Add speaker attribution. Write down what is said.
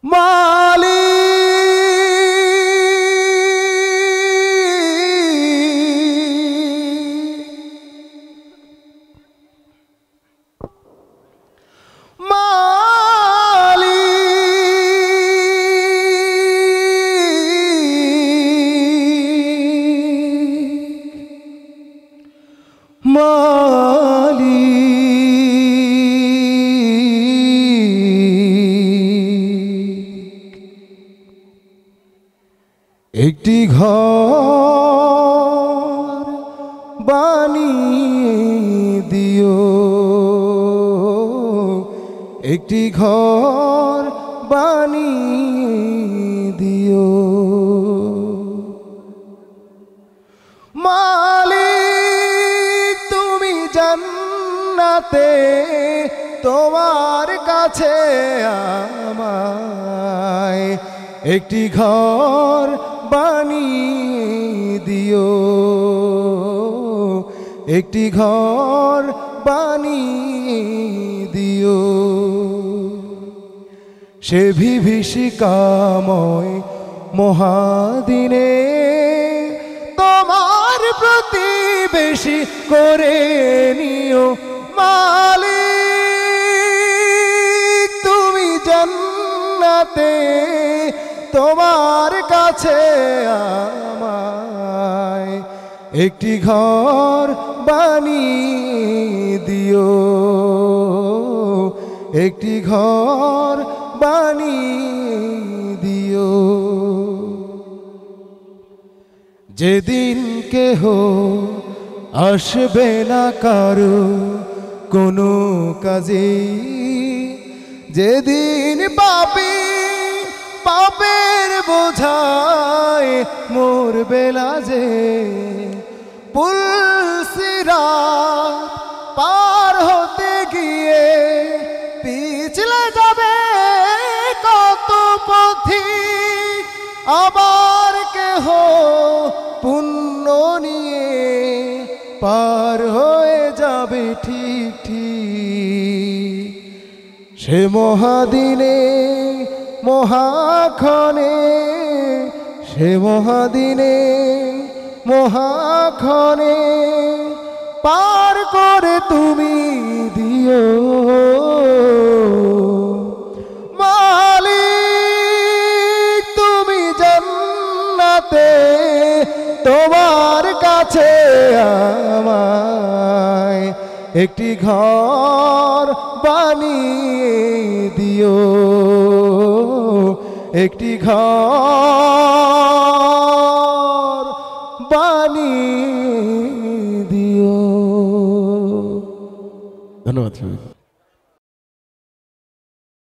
Speaker 1: মালিক একটি ঘর বানিয়ে দিও, একটি ঘর বানিয়ে দিও। মালিক তুমি জান্নাতে তোমার কাছে আমায় একটি ঘর বানিয়ে দিও, একটি ঘর বানিয়ে দিও। সে বিভীষিকাময় মহাদিনে তোমার প্রতিবেশী করে নিও। মালিক তুমি জান্নাতে তোমার কাছে আমায় একটি ঘর বানিয়ে দিও, একটি ঘর বানিয়ে দিও। যেদিন কেহ আসবে না কারো কোনো কাজে, যেদিন পাপী পাপের বোঝায় মোর বেলাজে, পুলসিরাত পার হতে গিয়ে পিছলে যাবে কত পথিক, আবার কেহ পুণ্য নিয়ে পার হয়ে যাবে ঠিক ঠিক। সে মহাদিনে মহাক্ষণে, সে মহাদিনে মহাক্ষণে পার করে তুমি দিও। মালিক তুমি জান্নাতে তোমার কাছে আমায় একটি ঘর বানিয়ে দিও, একটি ঘর বানিয়ে দিও। ধন্যবাদ।